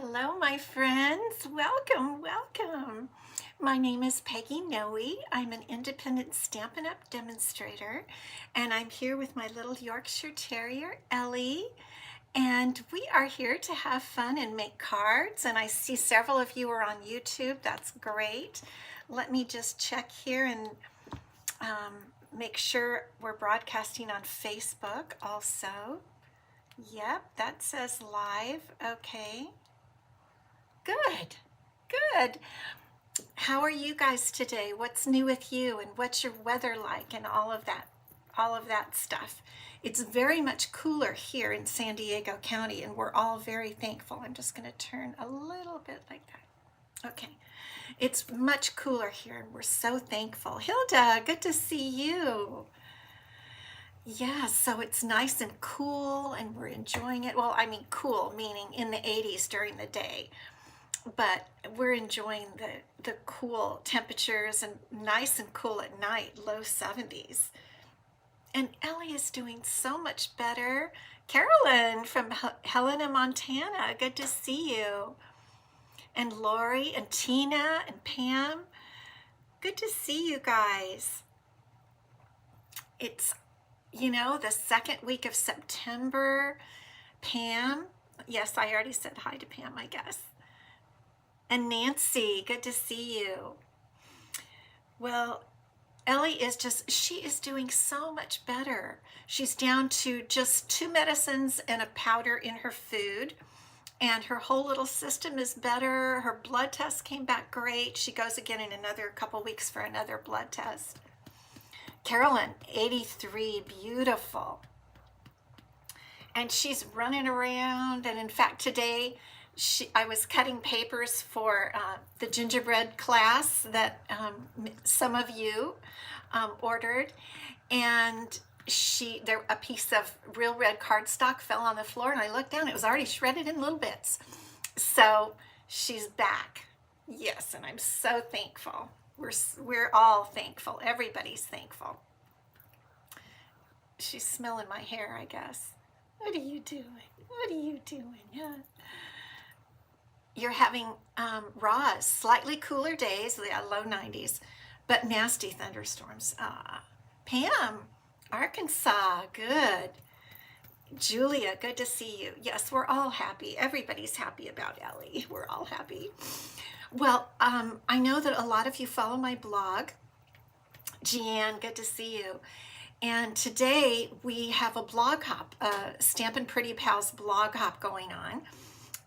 Hello, my friends. Welcome, welcome. My name is Peggy Noe. I'm an independent Stampin' Up! Demonstrator, and I'm here with my little Yorkshire Terrier, Ellie. And we are here to have fun and make cards. And I see several of you are on YouTube. That's great. Let me just check here and make sure we're broadcasting on Facebook also. Yep, that says live. Okay. Good, good. How are you guys today? What's new with you and what's your weather like and all of that stuff? It's very much cooler here in San Diego County and we're all very thankful. I'm just going to turn a little bit like that. Okay. It's much cooler here and we're so thankful. Hilda, good to see you. Yeah, so it's nice and cool and we're enjoying it. Well, I mean cool meaning in the 80s during the day, but we're enjoying the cool temperatures and nice and cool at night, low 70s. And Ellie is doing so much better. Carolyn from Helena, Montana, good to see you. And Lori and Tina and Pam, good to see you guys. It's, the second week of September. Pam, yes, I already said hi to Pam, I guess. And Nancy, good to see you. Well, Ellie she is doing so much better. She's down to just 2 medicines and a powder in her food, and her whole little system is better. Her blood test came back great. She goes again in another couple weeks for another blood test. Carolyn, 83, beautiful. And she's running around, and in fact today, I was cutting papers for the gingerbread class that some of you ordered, and a piece of real red cardstock fell on the floor, and I looked down, it was already shredded in little bits. So she's back. Yes, and I'm so thankful. We're all thankful. Everybody's thankful. She's smelling my hair, I guess. What are you doing? What are you doing? Yeah. You're having raws, slightly cooler days, low 90s, but nasty thunderstorms. Pam, Arkansas, good. Julia, good to see you. Yes, we're all happy. Everybody's happy about Ellie. We're all happy. Well, I know that a lot of you follow my blog. Jeanne, good to see you. And today we have a blog hop, Stampin' Pretty Pals blog hop going on.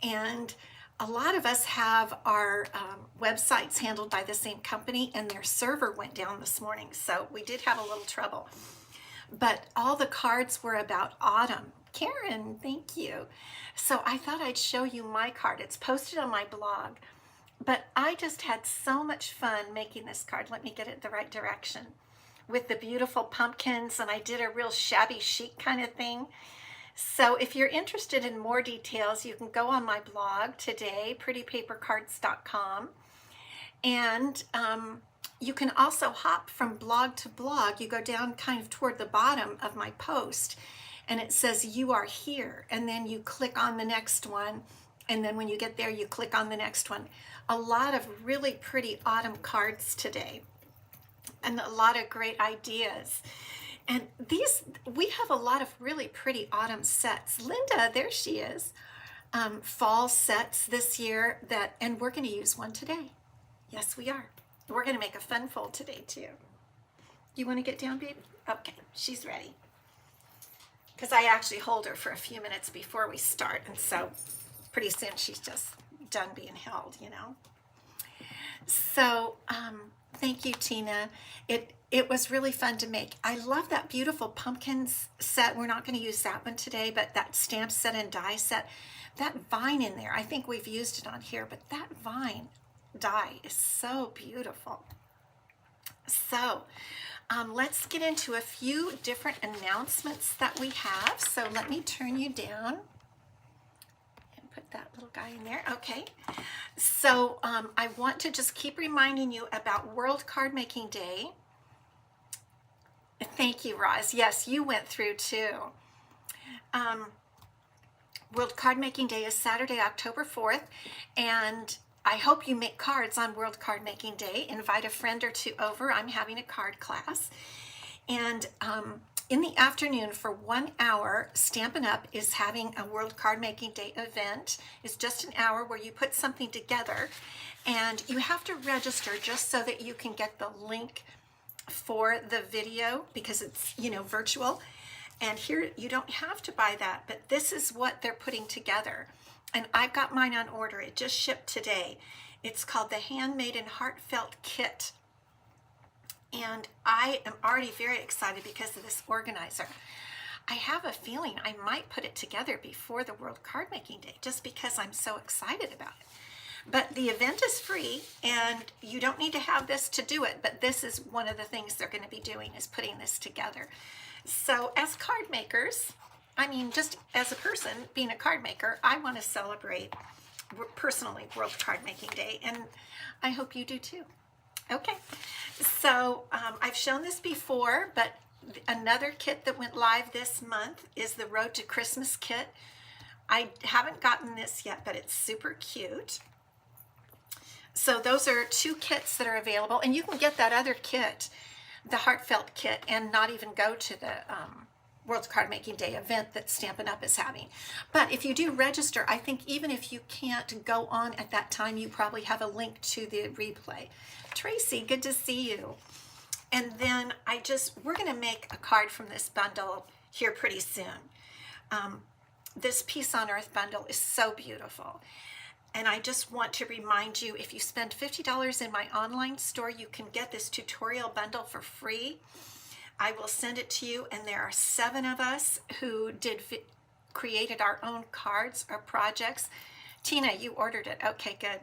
And a lot of us have our websites handled by the same company, and their server went down this morning, so we did have a little trouble. But all the cards were about autumn. Karen, thank you. So I thought I'd show you my card. It's posted on my blog, but I just had so much fun making this card. Let me get it the right direction. With the beautiful pumpkins, and I did a real shabby chic kind of thing. So if you're interested in more details, you can go on my blog today, prettypapercards.com. And you can also hop from blog to blog. You go down kind of toward the bottom of my post, and it says you are here. And then you click on the next one. And then when you get there, you click on the next one. A lot of really pretty autumn cards today, and a lot of great ideas. And we have a lot of really pretty autumn sets. Linda, there she is. Fall sets this year and we're going to use one today. Yes, we are. We're going to make a fun fold today too. You want to get down, baby? Okay, she's ready. Because I actually hold her for a few minutes before we start, and so pretty soon she's just done being held, So, thank you, Tina. It was really fun to make. I love that beautiful pumpkins set. We're not going to use that one today, but that stamp set and die set, that vine in there, I think we've used it on here, but that vine die is so beautiful. So let's get into a few different announcements that we have. So let me turn you down and put that little guy in there. Okay. So I want to just keep reminding you about World Card Making Day. Thank you, Roz. Yes, you went through too. World Card Making Day is Saturday, October 4th, and I hope you make cards on World Card Making Day. Invite a friend or two over. I'm having a card class. And in the afternoon for 1 hour, Stampin' Up! Is having a World Card Making Day event. It's just an hour where you put something together, and you have to register just so that you can get the link for the video, because it's, you know, virtual. And here, you don't have to buy that, but this is what they're putting together. And I've got mine on order. It just shipped today. It's called the Handmade and Heartfelt Kit. And I am already very excited because of this organizer. I have a feeling I might put it together before the World Card Making Day, just because I'm so excited about it. But the event is free, and you don't need to have this to do it, but this is one of the things they're going to be doing, is putting this together. So as card makers, I mean, just as a person being a card maker, I want to celebrate personally World Card Making Day, and I hope you do too. Okay, so I've shown this before, but another kit that went live this month is the Road to Christmas kit. I haven't gotten this yet, but it's super cute. So those are 2 kits that are available, and you can get that other kit, the Heartfelt Kit, and not even go to the World Card Making Day event that Stampin' Up! Is having. But if you do register, I think even if you can't go on at that time, you probably have a link to the replay. Tracy, good to see you. And then we're going to make a card from this bundle here pretty soon. This Peace on Earth bundle is so beautiful. And I just want to remind you, if you spend $50 in my online store, you can get this tutorial bundle for free. I will send it to you, and there are 7 of us who created our own cards or projects. Tina, you ordered it. Okay, good.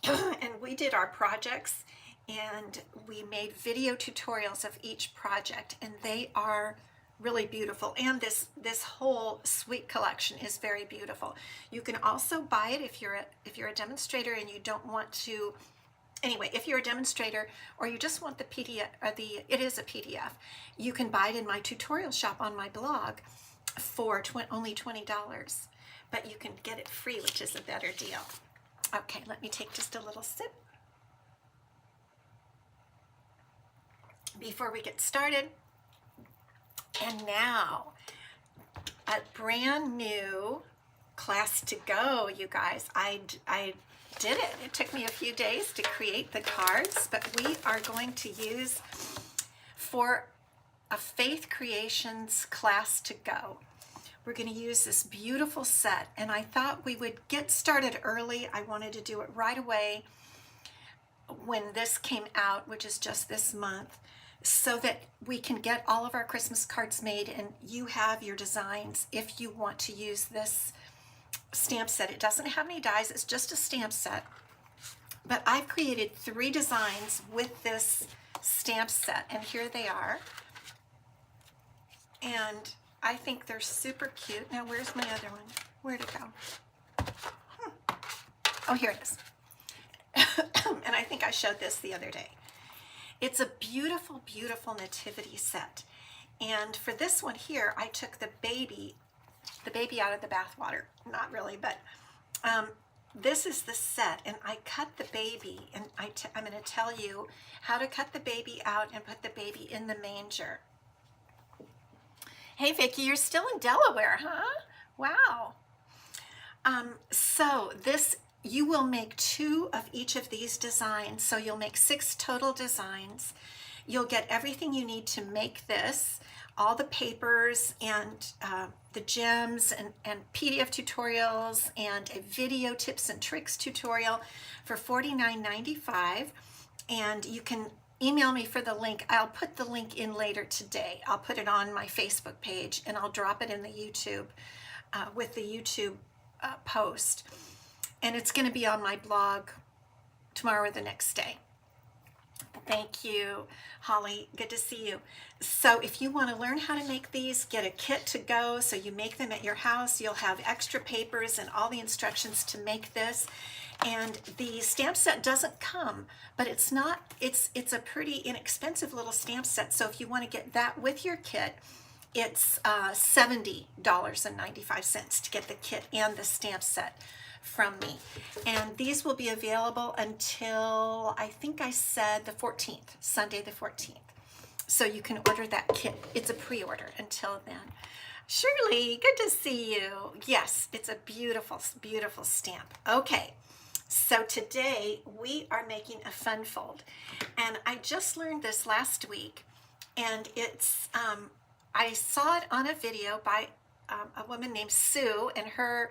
And we did our projects, and we made video tutorials of each project, and they are really beautiful. And this whole suite collection is very beautiful. You can also buy it if you're a demonstrator and you don't want to. Anyway, if you're a demonstrator or you just want the PDF, it is a PDF, you can buy it in my tutorial shop on my blog for only $20. But you can get it free, which is a better deal. Okay, let me take just a little sip before we get started. And now, a brand new class to go, you guys. I did it. It took me a few days to create the cards, but we are going to use for a Faith Creations class to go. We're going to use this beautiful set, and I thought we would get started early. I wanted to do it right away when this came out, which is just this month, so that we can get all of our Christmas cards made, and you have your designs if you want to use this stamp set. It doesn't have any dies, it's just a stamp set. But I've created 3 designs with this stamp set, and here they are. And I think they're super cute. Now, where's my other one? Where'd it go? Oh, here it is. And I think I showed this the other day. It's a beautiful, beautiful nativity set. And for this one here, I took the baby out of the bathwater. Not really, but this is the set, and I cut the baby, and I'm going to tell you how to cut the baby out and put the baby in the manger. Hey, Vicki, you're still in Delaware, huh? Wow. So you will make 2 of each of these designs, so you'll make 6 total designs. You'll get everything you need to make this, all the papers and the gems and PDF tutorials and a video tips and tricks tutorial for $49.95. And you can email me for the link. I'll put the link in later today. I'll put it on my Facebook page, and I'll drop it in the YouTube with the YouTube post. And it's going to be on my blog tomorrow or the next day. Thank you, Holly. Good to see you. So if you want to learn how to make these, get a kit to go so you make them at your house. You'll have extra papers and all the instructions to make this. And the stamp set doesn't come, but it's a pretty inexpensive little stamp set. So if you want to get that with your kit, It's $70.95 to get the kit and the stamp set from me. And these will be available until, I think I said the 14th, Sunday the 14th. So you can order that kit. It's a pre-order until then. Shirley, good to see you. Yes, it's a beautiful, beautiful stamp. Okay, so today we are making a fun fold. And I just learned this last week, and it's, I saw it on a video by a woman named Sue, and her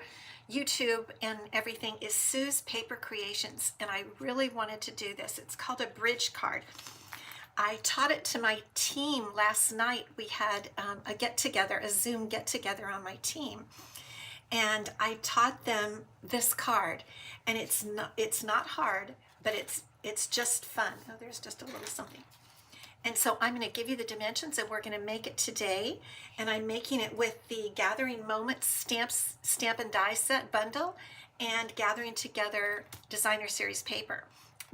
YouTube and everything is Sue's Paper Creations, and I really wanted to do this. It's called a bridge card. I taught it to my team last night. We had a get-together, a Zoom get-together on my team, and I taught them this card, and it's not hard, but it's just fun. Oh, there's just a little something. And so I'm going to give you the dimensions, and we're going to make it today. And I'm making it with the Gathering Moments Stamp and Die Set bundle and Gathering Together Designer Series paper.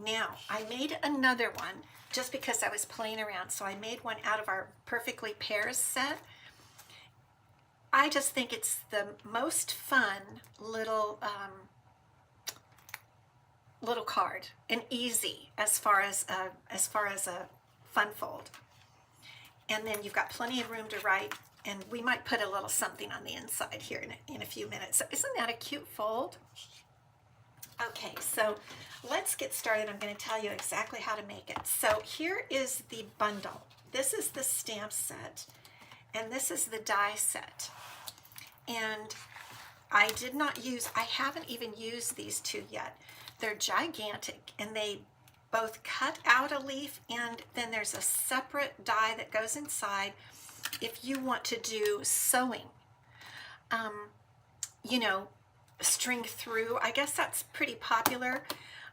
Now, I made another one just because I was playing around. So I made one out of our Perfectly Pairs set. I just think it's the most fun little little card, and easy as far as a fun fold. And then you've got plenty of room to write, and we might put a little something on the inside here in a few minutes. So isn't that a cute fold? Okay, so let's get started. I'm going to tell you exactly how to make it. So here is the bundle. This is the stamp set, and this is the die set. And I haven't even used these two yet. They're gigantic, and they both cut out a leaf, and then there's a separate die that goes inside if you want to do sewing. You know, string through. I guess that's pretty popular.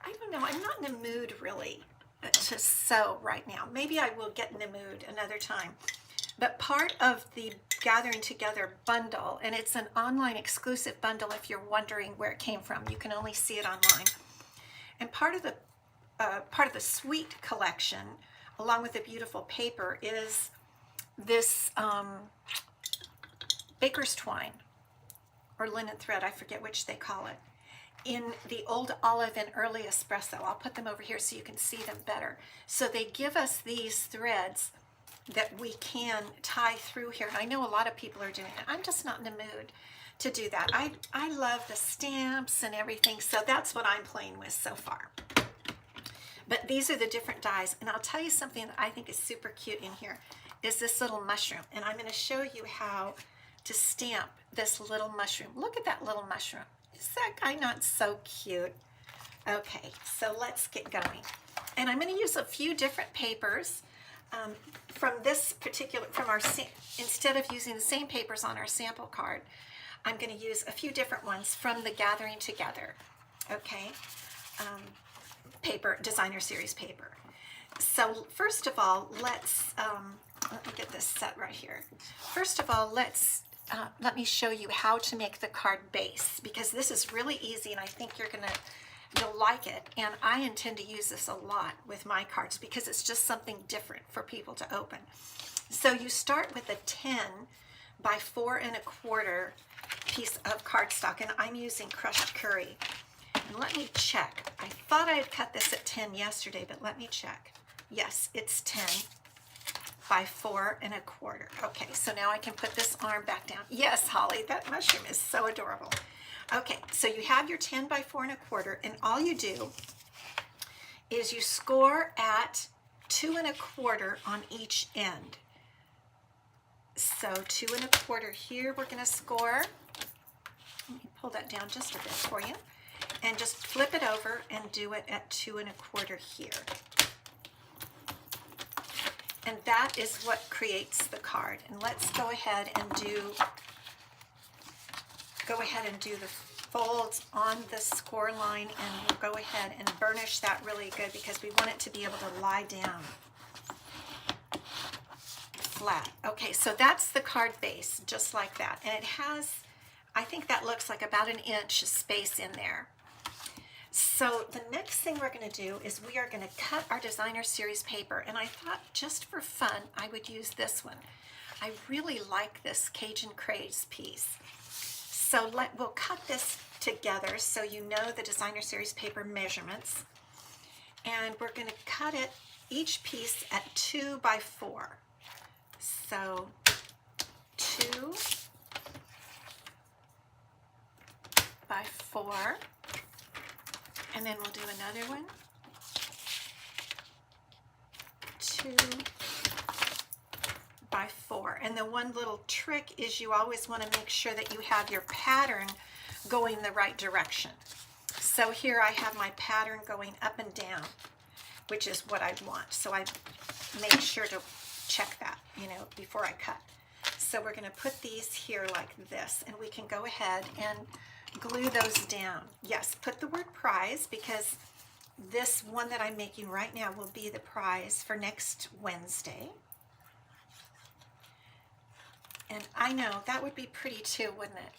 I don't know. I'm not in the mood really to sew right now. Maybe I will get in the mood another time. But part of the Gathering Together bundle, and it's an online exclusive bundle if you're wondering where it came from. You can only see it online. And part of the Sweet collection, along with the beautiful paper, is this baker's twine or linen thread. I forget which they call it. In the old olive and early espresso. I'll put them over here so you can see them better. So they give us these threads that we can tie through here. And I know a lot of people are doing it. I'm just not in the mood to do that. I love the stamps and everything, so that's what I'm playing with so far. But these are the different dies, and I'll tell you something that I think is super cute in here is this little mushroom, and I'm going to show you how to stamp this little mushroom. Look at that little mushroom. Is that guy not so cute? Okay, so let's get going. And I'm going to use a few different papers from this particular, instead of using the same papers on our sample card, I'm going to use a few different ones from the Gathering Together, okay, paper, Designer Series paper. So first of all, let me get this set right here. First of all, let me show you how to make the card base, because this is really easy, and I think you'll like it. And I intend to use this a lot with my cards because it's just something different for people to open. So you start with a 10 by 4 1/4 piece of cardstock, and I'm using crushed curry. And let me check. I thought I had cut this at 10 yesterday, but let me check. Yes, it's 10 by 4 1/4. Okay, so now I can put this arm back down. Yes, Holly, that mushroom is so adorable. Okay, so you have your 10 by 4 1/4, and all you do is you score at 2 1/4 on each end. So 2 1/4 here, we're going to score. Let me pull that down just a bit for you. And just flip it over and do it at 2 1/4 here. And that is what creates the card. And let's go ahead and do the folds on the score line, and we'll go ahead and burnish that really good because we want it to be able to lie down flat. Okay, so that's the card base, just like that. And it has, I think that looks like about 1 inch space in there. So the next thing we're going to do is we are going to cut our Designer Series paper, and I thought just for fun I would use this one. I really like this Cajun Craze piece. So we'll cut this together so you know the designer series paper measurements. And we're going to cut it, each piece at 2 by 4. So 2 by 4. And then we'll do another one. 2 by 4. And the one little trick is you always want to make sure that you have your pattern going the right direction. So here I have my pattern going up and down, which is what I want. So I make sure to check that, you know, before I cut. So we're going to put these here like this, and we can go ahead and glue those down. Yes, put the word prize, because this one that I'm making right now will be the prize for next Wednesday. And I know that would be pretty too, wouldn't it?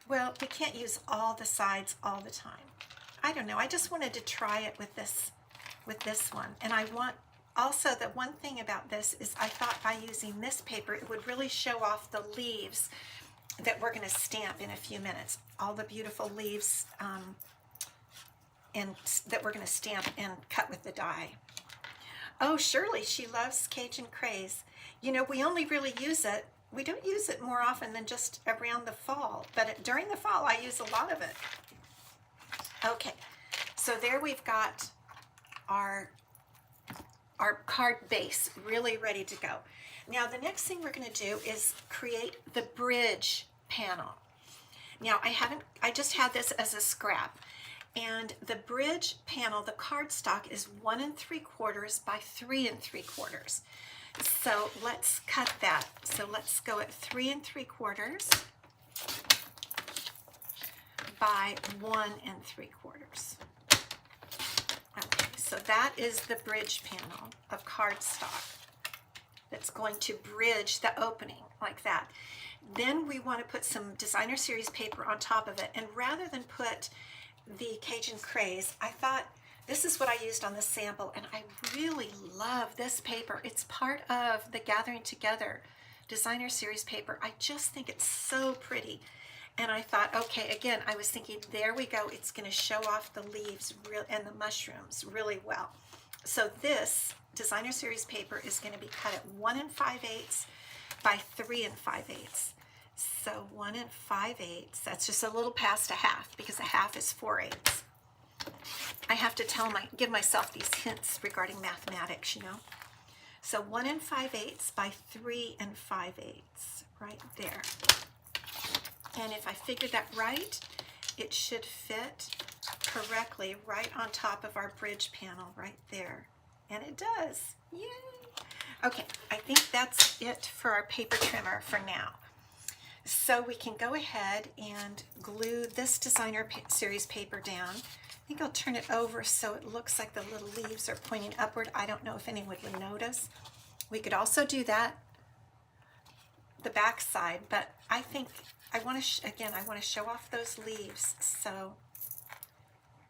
Well, we can't use all the sides all the time. I don't know. I just wanted to try it with this one. And I want also, the one thing about this is I thought by using this paper, it would really show off the leaves that we're going to stamp in a few minutes. All the beautiful leaves and that we're going to stamp and cut with the die. Oh, Shirley, she loves Cajun Craze. You know, we only really use it. We don't use it more often than just around the fall, but during the fall I use a lot of it. Okay, so there we've got our card base really ready to go. Now the next thing we're going to do is create the bridge panel. Now I just had this as a scrap, and the bridge panel, the cardstock is 1 3/4 by 3 3/4. So let's cut that. So let's go at 3 3/4 by 1 3/4. Okay, so that is the bridge panel of cardstock that's going to bridge the opening like that. Then we want to put some designer series paper on top of it, and rather than put the Cajun Craze, I thought this is what I used on the sample, and I really love this paper. It's part of the Gathering Together designer series paper. I just think it's so pretty. And I thought, okay, again, I was thinking, there we go. It's going to show off the leaves and the mushrooms really well. So this designer series paper is going to be cut at 1 5/8 by 3 5/8. So 1 5/8, that's just a little past a half, because a half is 4/8. I have to give myself these hints regarding mathematics, you know. So 1 5/8 by 3 5/8, right there. And if I figured that right, it should fit correctly right on top of our bridge panel right there. And it does. Yay! Okay, I think that's it for our paper trimmer for now. So we can go ahead and glue this designer series paper down. I think I'll turn it over so it looks like the little leaves are pointing upward. I don't know if anyone would notice. We could also do that the back side, but I think I want to, again, I want to show off those leaves. So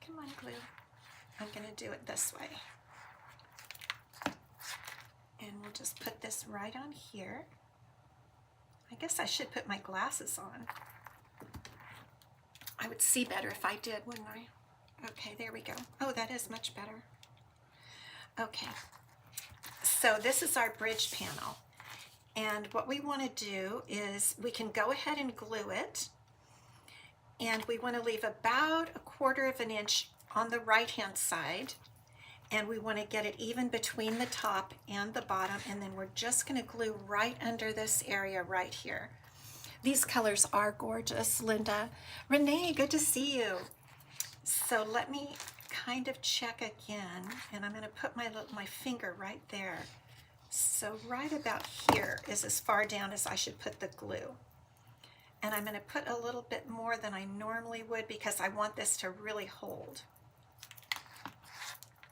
come on, glue. I'm going to do it this way. And we'll just put this right on here. I guess I should put my glasses on. I would see better if I did, wouldn't I? Okay, there we go. Oh, that is much better. Okay, so this is our bridge panel. And what we want to do is we can go ahead and glue it. And we want to leave about 1/4 inch on the right-hand side. And we want to get it even between the top and the bottom. And then we're just going to glue right under this area right here. These colors are gorgeous, Linda. Renee, good to see you. So let me kind of check again, and I'm going to put my finger right there. So right about here is as far down as I should put the glue. And I'm going to put a little bit more than I normally would because I want this to really hold.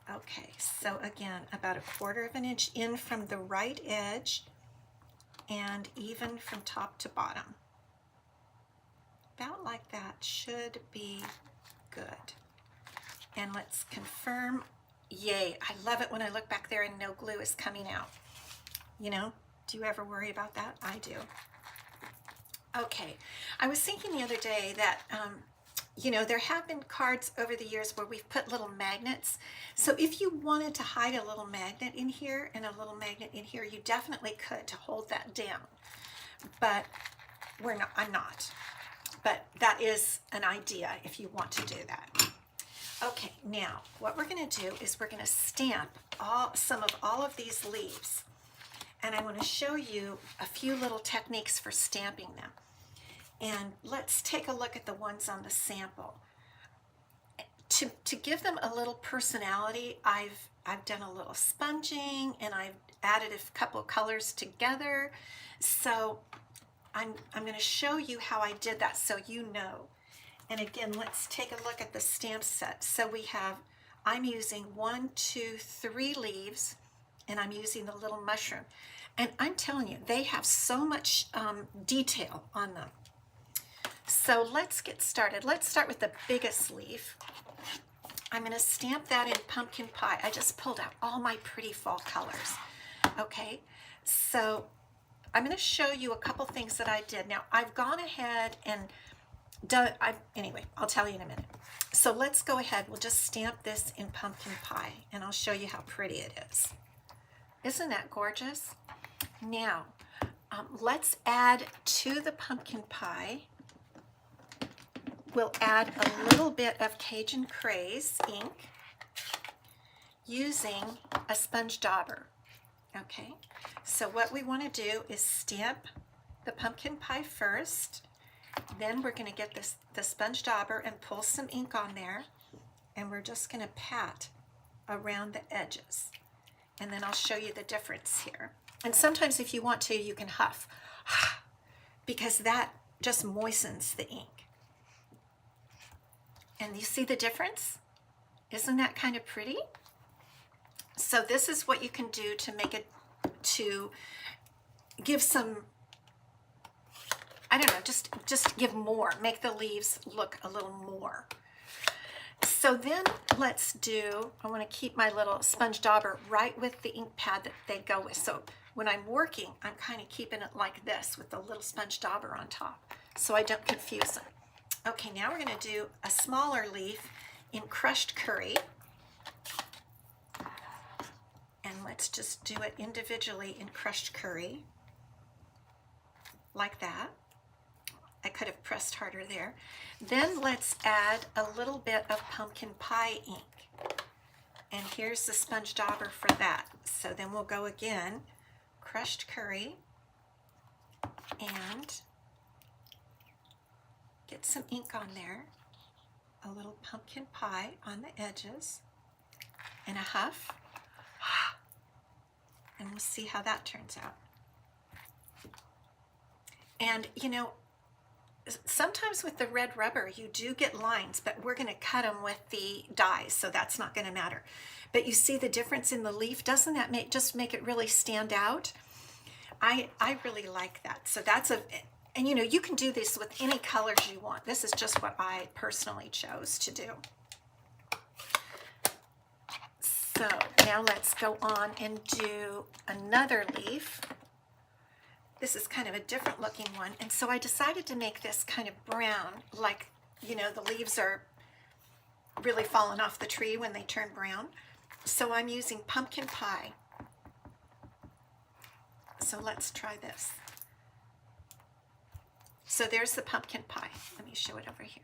Okay, so again, about 1/4 inch in from the right edge and even from top to bottom. About like that should be good. And let's confirm. Yay, I love it when I look back there and no glue is coming out. You know, Do you ever worry about that? I do. Okay, I was thinking the other day that, you know, there have been cards over the years where we've put little magnets. So if you wanted to hide a little magnet in here and a little magnet in here, you definitely could to hold that down. But I'm not. But that is an idea if you want to do that. Okay, now what we're going to do is we're going to stamp some of all of these leaves. And I want to show you a few little techniques for stamping them. And let's take a look at the ones on the sample. To give them a little personality, I've done a little sponging and I've added a couple colors together. So I'm going to show you how I did that so you know. And again, let's take a look at the stamp set. So I'm using 1, 2, 3 leaves, and I'm using the little mushroom. And I'm telling you, they have so much detail on them. So let's get started. Let's start with the biggest leaf. I'm going to stamp that in pumpkin pie. I just pulled out all my pretty fall colors. Okay, so I'm going to show you a couple things that I did. Now, I've gone ahead and anyway, I'll tell you in a minute. So let's go ahead. We'll just stamp this in pumpkin pie, and I'll show you how pretty it is. Isn't that gorgeous? Now, let's add to the pumpkin pie. We'll add a little bit of Cajun Craze ink using a sponge dauber. Okay, so what we want to do is stamp the pumpkin pie first. Then we're going to get the sponge dauber and pull some ink on there, and we're just going to pat around the edges. And then I'll show you the difference here. And sometimes if you want to, you can huff, because that just moistens the ink. And you see the difference? Isn't that kind of pretty? So this is what you can do to make it, to give some, I don't know, just give more, make the leaves look a little more. So then let's do, I want to keep my little sponge dauber right with the ink pad that they go with. So when I'm working, I'm kind of keeping it like this with the little sponge dauber on top so I don't confuse them. Okay, now we're going to do a smaller leaf in crushed curry. And let's just do it individually in crushed curry, like that. I could have pressed harder there. Then let's add a little bit of pumpkin pie ink. And here's the sponge dauber for that. So then we'll go again, crushed curry, and get some ink on there, a little pumpkin pie on the edges, and a huff. And we'll see how that turns out. And you know, sometimes with the red rubber you do get lines, but we're going to cut them with the dies, so that's not going to matter. But you see the difference in the leaf? Doesn't that just make it really stand out? I really like that. So that's and you know, you can do this with any colors you want. This is just what I personally chose to do. So now let's go on and do another leaf. This is kind of a different looking one. And so I decided to make this kind of brown, like, you know, the leaves are really falling off the tree when they turn brown. So I'm using pumpkin pie. So let's try this. So there's the pumpkin pie. Let me show it over here.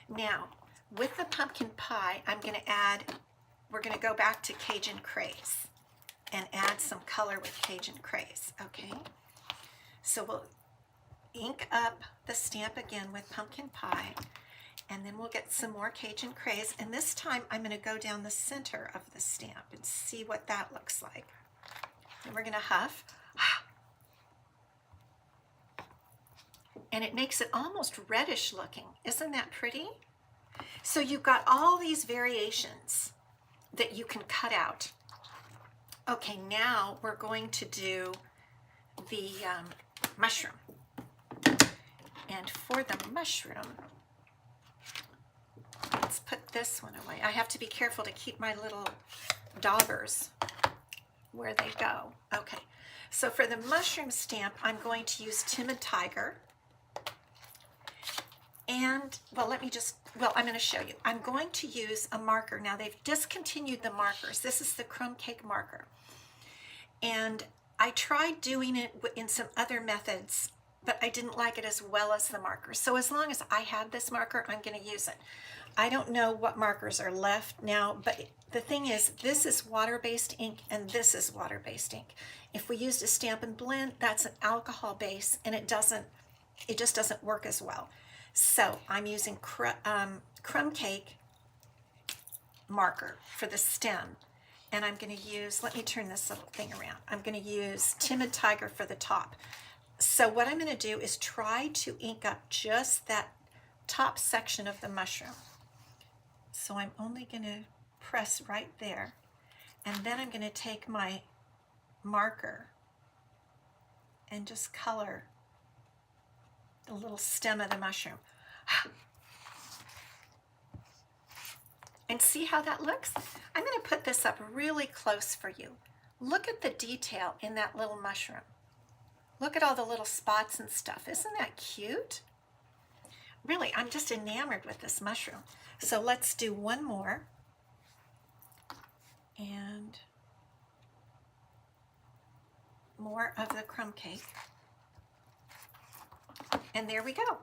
Now, with the pumpkin pie, we're going to go back to Cajun Craze and add some color with Cajun Craze, okay? So we'll ink up the stamp again with pumpkin pie, and then we'll get some more Cajun Craze, and this time I'm going to go down the center of the stamp and see what that looks like. And we're going to huff, and it makes it almost reddish looking. Isn't that pretty? So you've got all these variations that you can cut out. Okay, now we're going to do the mushroom. And for the mushroom, let's put this one away. I have to be careful to keep my little daubers where they go. Okay, so for the mushroom stamp, I'm going to use Timid Tiger. And, well, I'm going to show you. I'm going to use a marker. Now, they've discontinued the markers. This is the crumb cake marker. And I tried doing it in some other methods, but I didn't like it as well as the marker. So as long as I have this marker, I'm going to use it. I don't know what markers are left now, but the thing is, this is water-based ink and this is water-based ink. If we used a Stampin' Blend, that's an alcohol base, and it just doesn't work as well. So I'm using crumb cake marker for the stem. And I'm going to use, let me turn this little thing around. I'm going to use Timid Tiger for the top. So what I'm going to do is try to ink up just that top section of the mushroom. So I'm only going to press right there. And then I'm going to take my marker and just color the little stem of the mushroom. And see how that looks? I'm going to put this up really close for you. Look at the detail in that little mushroom. Look at all the little spots and stuff. Isn't that cute? Really, I'm just enamored with this mushroom. So let's do one more. And more of the crumb cake. And there we go.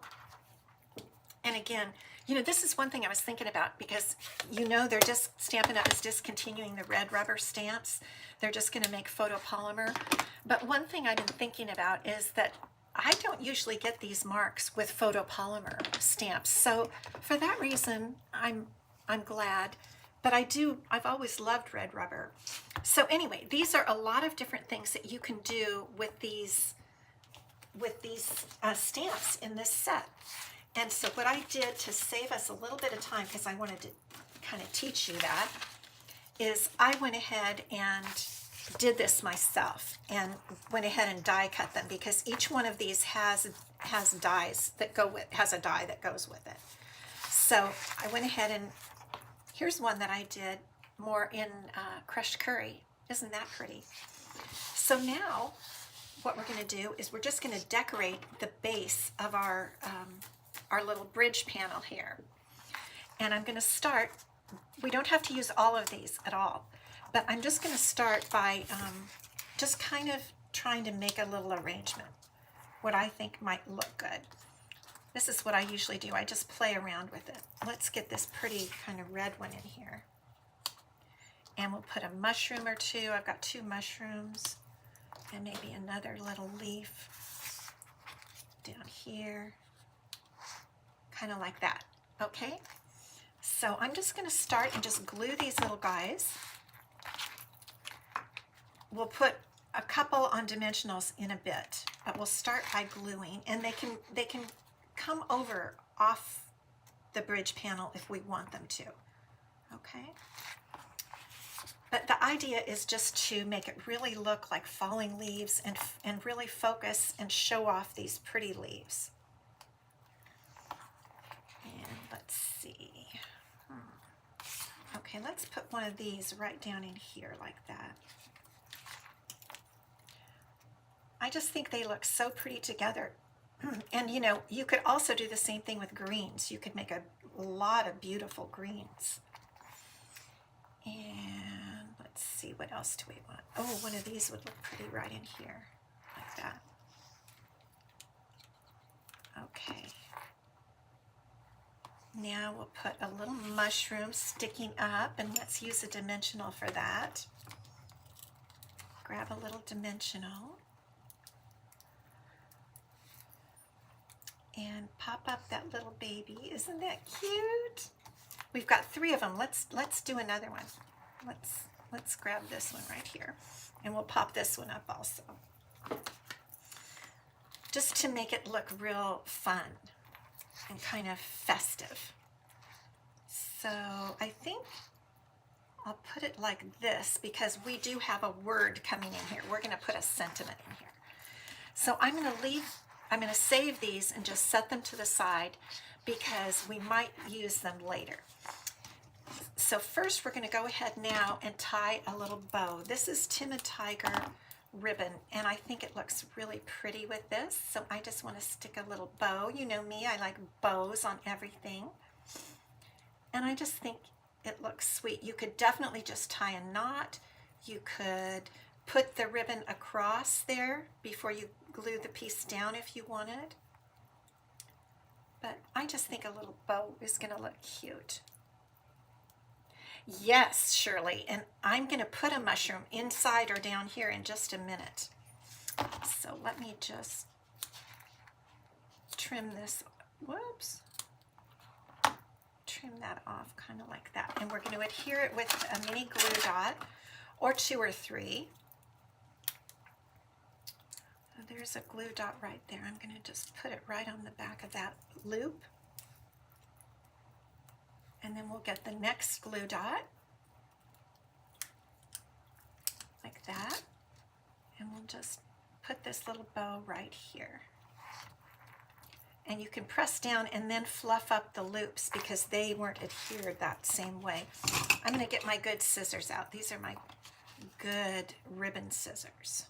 And again, you know, this is one thing I was thinking about, because you know they're just, Stampin' Up is discontinuing the red rubber stamps. They're just going to make photopolymer. But one thing I've been thinking about is that I don't usually get these marks with photopolymer stamps. So for that reason, I'm glad. But I've always loved red rubber. So anyway, these are a lot of different things that you can do with these stamps in this set. And so what I did to save us a little bit of time, because I wanted to kind of teach you that, is I went ahead and did this myself and went ahead and die cut them, because each one of these has dies that go with, has a die that goes with it. So I went ahead and here's one that I did more in crushed curry. Isn't that pretty? So now what we're going to do is we're just going to decorate the base of our little bridge panel here. And I'm going to start, we don't have to use all of these at all, but I'm just going to start by just kind of trying to make a little arrangement, what I think might look good. This is what I usually do. I just play around with it. Let's get this pretty kind of red one in here. And we'll put a mushroom or two. I've got 2 mushrooms and maybe another little leaf down here. Kind of like that, okay? So I'm just going to start and just glue these little guys. We'll put a couple on dimensionals in a bit, but we'll start by gluing, and they can come over off the bridge panel if we want them to, okay? But the idea is just to make it really look like falling leaves and really focus and show off these pretty leaves. Let's see. Okay, let's put one of these right down in here like that. I just think they look so pretty together. And you know, you could also do the same thing with greens. You could make a lot of beautiful greens. And let's see, what else do we want? Oh, one of these would look pretty right in here, like that. Okay. Now we'll put a little mushroom sticking up, and let's use a dimensional for that. Grab a little dimensional and pop up that little baby. Isn't that cute? We've got 3 of them. Let's do another one. Let's grab this one right here, and we'll pop this one up also, just to make it look real fun and kind of festive. So I think I'll put it like this, because we do have a word coming in here. We're going to put a sentiment in here. So I'm going to save these and just set them to the side, because we might use them later. So first we're going to go ahead now and tie a little bow. This is Timid Tiger ribbon, and I think it looks really pretty with this, so I just want to stick a little bow. You know me, I like bows on everything, and I just think it looks sweet. You could definitely just tie a knot. You could put the ribbon across there before you glue the piece down if you wanted, but I just think a little bow is going to look cute. Yes, Shirley, and I'm going to put a mushroom inside or down here in just a minute. So let me just trim this, whoops, trim that off kind of like that. And we're going to adhere it with a mini glue dot or 2 or 3. There's a glue dot right there. I'm going to just put it right on the back of that loop. And then we'll get the next glue dot, like that, and we'll just put this little bow right here. And you can press down and then fluff up the loops because they weren't adhered that same way. I'm going to get my good scissors out. These are my good ribbon scissors.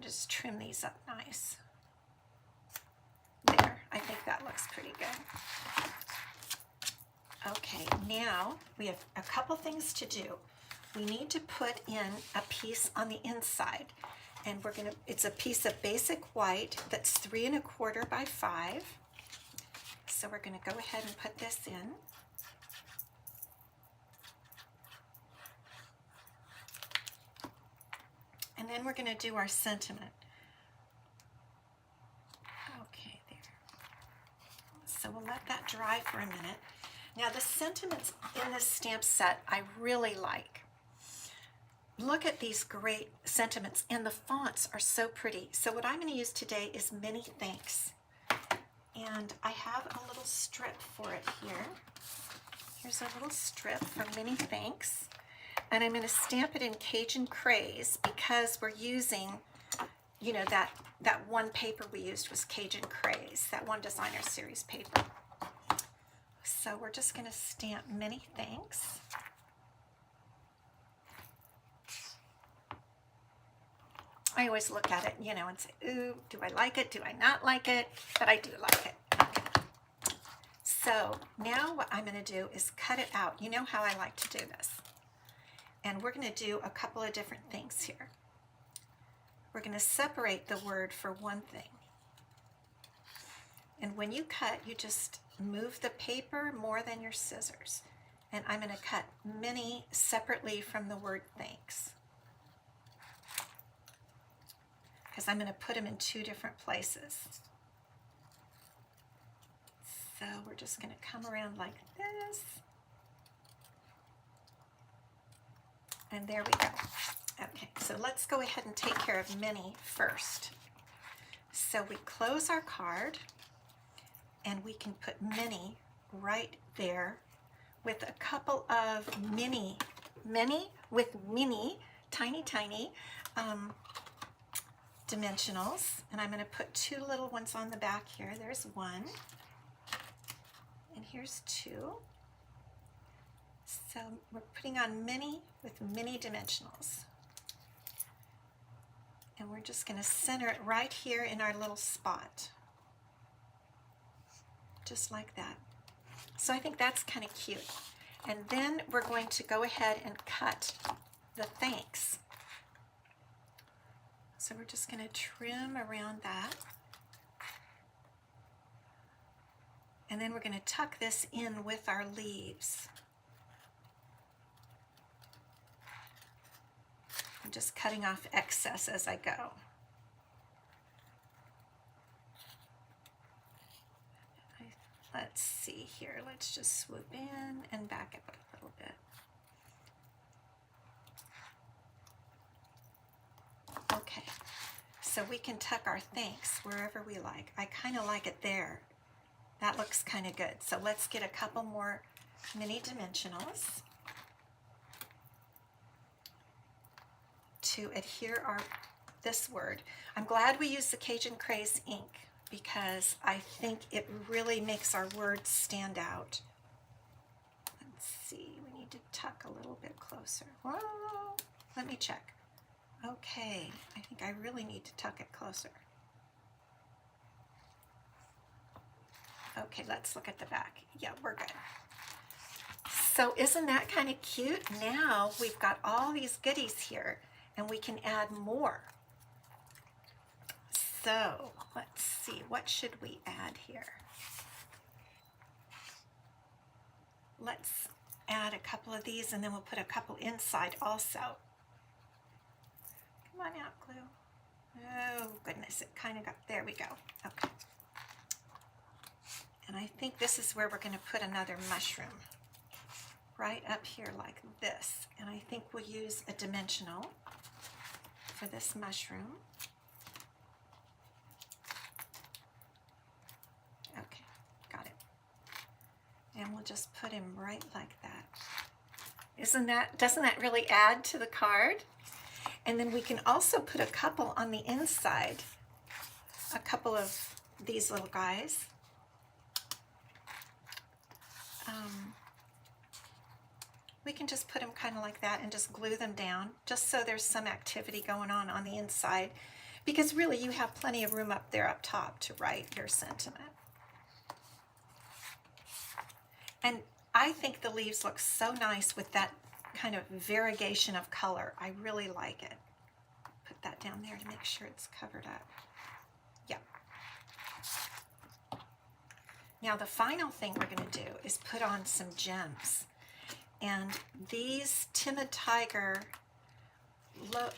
Just trim these up nice. There, I think that looks pretty good. Okay, now we have a couple things to do. We need to put in a piece on the inside, and it's a piece of basic white that's 3 1/4 by 5. So we're going to go ahead and put this in. And then we're going to do our sentiment. Okay, there. So we'll let that dry for a minute. Now the sentiments in this stamp set I really like. Look at these great sentiments, and the fonts are so pretty. So what I'm going to use today is Many Thanks. And I have a little strip for it here. Here's a little strip for Many Thanks. And I'm going to stamp it in Cajun Craze because we're using, you know, that one paper we used was Cajun Craze, that one designer series paper. So we're just going to stamp Many Thanks. I always look at it, you know, and say, ooh, do I like it? Do I not like it? But I do like it. Okay. So now what I'm going to do is cut it out. You know how I like to do this. And we're going to do a couple of different things here. We're going to separate the word for one thing. And when you cut, you just move the paper more than your scissors. And I'm going to cut many separately from the word thanks, because I'm going to put them in 2 different places. So we're just going to come around like this. And there we go. Okay, so let's go ahead and take care of Many first. So we close our card, and we can put Many right there with a couple of mini, tiny dimensionals. And I'm going to put 2 little ones on the back here. There's 1, and here's 2. So we're putting on Many with mini dimensionals. And we're just going to center it right here in our little spot. Just like that. So I think that's kind of cute. And then we're going to go ahead and cut the thanks. So we're just going to trim around that. And then we're going to tuck this in with our leaves. I'm just cutting off excess as I go. Let's see here. Let's just swoop in and back up a little bit. Okay, so we can tuck our thanks wherever we like. I kind of like it there. That looks kind of good. So let's get a couple more mini dimensionals to adhere this word. I'm glad we used the Cajun Craze ink because I think it really makes our words stand out. need to tuck a little bit closer. Whoa, let me check. Okay, I think I really need to tuck it closer. Okay, let's look at the back. Yeah, we're good. So isn't that kind of cute? Now we've got all these goodies here and we can add more. So let's see, what should we add here? Let's add a couple of these and then we'll put a couple inside also. Come on out, glue. Oh goodness, it kind of got, there we go. Okay. And I think this is where we're going to put another mushroom. Right up here like this. And I think we'll use a dimensional for this mushroom. Okay, got it. And we'll just put him right like that. Doesn't that really add to the card? And then we can also put a couple on the inside. A couple of these little guys. We can just put them kind of like that and just glue them down, just so there's some activity going on the inside, because really you have plenty of room up there up top to write your sentiment. And I think the leaves look so nice with that kind of variegation of color. I really like it. Put that down there to make sure it's covered up. Yeah. Now the final thing we're going to do is put on some gems. And these Timid Tiger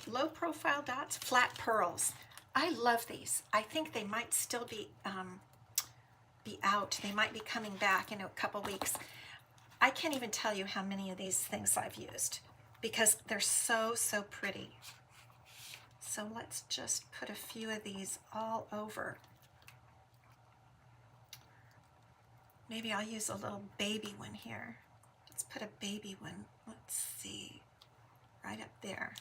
low profile dots, flat pearls, I love these. I think they might still be out. They might be coming back in a couple weeks. I can't even tell you how many of these things I've used because they're so pretty. So let's just put a few of these all over. Maybe I'll use a little baby one here. Let's put a baby one. Let's see, right up there.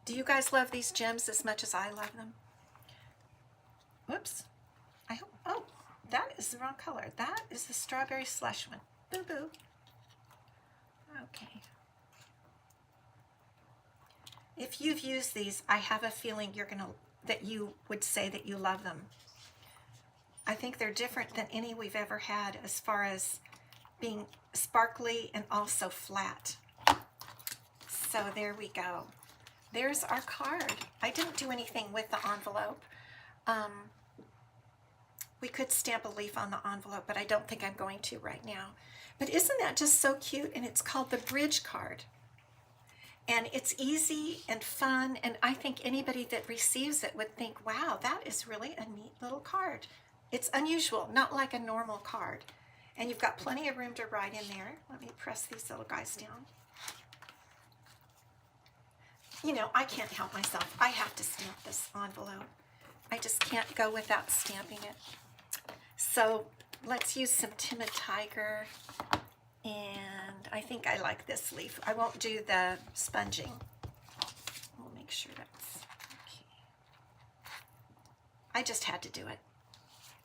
Do you guys love these gems as much as I love them? Whoops. I hope, oh, that is the wrong color. That is the strawberry slush one. Boo boo. Okay. If you've used these, I have a feeling that you would say that you love them. I think they're different than any we've ever had as far as being sparkly and also flat. So there we go. There's our card. I didn't do anything with the envelope. We could stamp a leaf on the envelope, but I don't think I'm going to right now. But isn't that just so cute? And it's called the Bridge card. And it's easy and fun, and I think anybody that receives it would think, wow, that is really a neat little card. It's unusual, not like a normal card. And you've got plenty of room to write in there. Let me press these little guys down. You know, I can't help myself. I have to stamp this envelope. I just can't go without stamping it. So let's use some Timid Tiger. And I think I like this leaf. I won't do the sponging. We'll make sure that's okay. I just had to do it.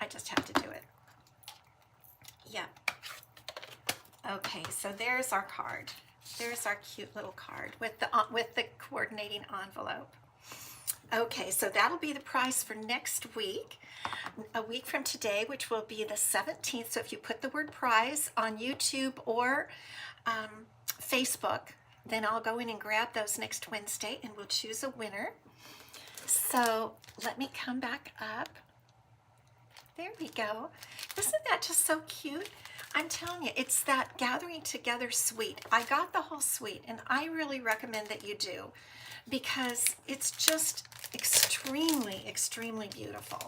I just have to do it. Yeah. Okay, so there's our card. There's our cute little card with the coordinating envelope. Okay, so that'll be the prize for next week, a week from today, which will be the 17th. So if you put the word prize on YouTube or Facebook, then I'll go in and grab those next Wednesday and we'll choose a winner. So let me come back up. There we go. Isn't that just so cute? I'm telling you, it's that gathering together suite. I got the whole suite, and I really recommend that you do because it's just extremely beautiful.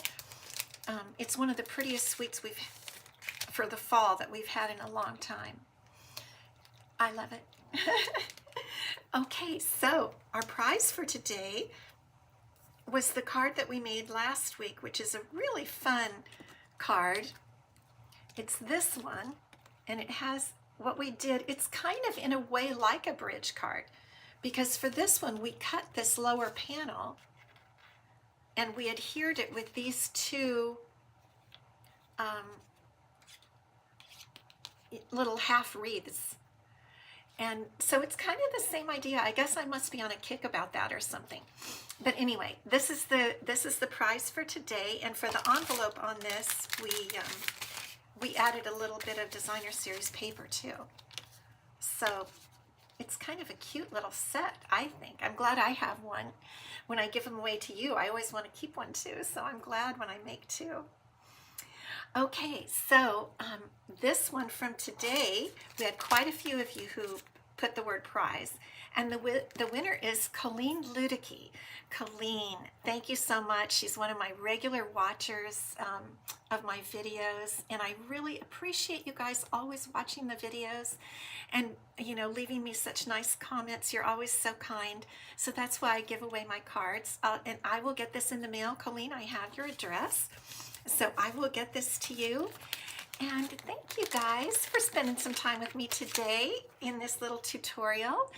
It's one of the prettiest suites for the fall that we've had in a long time. I love it. Okay, so our prize for today was the card that we made last week, which is a really fun card. It's this one, and it has what we did. It's kind of in a way like a bridge card, because for this one we cut this lower panel and we adhered it with these two little half wreaths. And so it's kind of the same idea. I guess I must be on a kick about that or something. But anyway, this is the prize for today. And for the envelope on this, we added a little bit of designer series paper too. So it's kind of a cute little set, I think. I'm glad I have one. When I give them away to you, I always want to keep one too. So I'm glad when I make two. Okay, so this one from today, we had quite a few of you who put the word prize, and the winner is Colleen Ludicky. Colleen, thank you so much. She's one of my regular watchers of my videos, and I really appreciate you guys always watching the videos and, you know, leaving me such nice comments. You're always so kind. So that's why I give away my cards, and I will get this in the mail. Colleen, I have your address. So I will get this to you. And thank you guys for spending some time with me today in this little tutorial.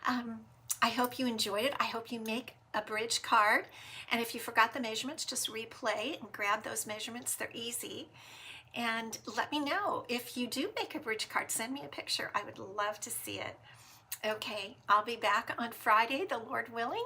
I hope you enjoyed it. I hope you make a bridge card. And if you forgot the measurements, just replay and grab those measurements. They're easy. And let me know if you do make a bridge card. Send me a picture. I would love to see it. Okay, I'll be back on Friday, the Lord willing.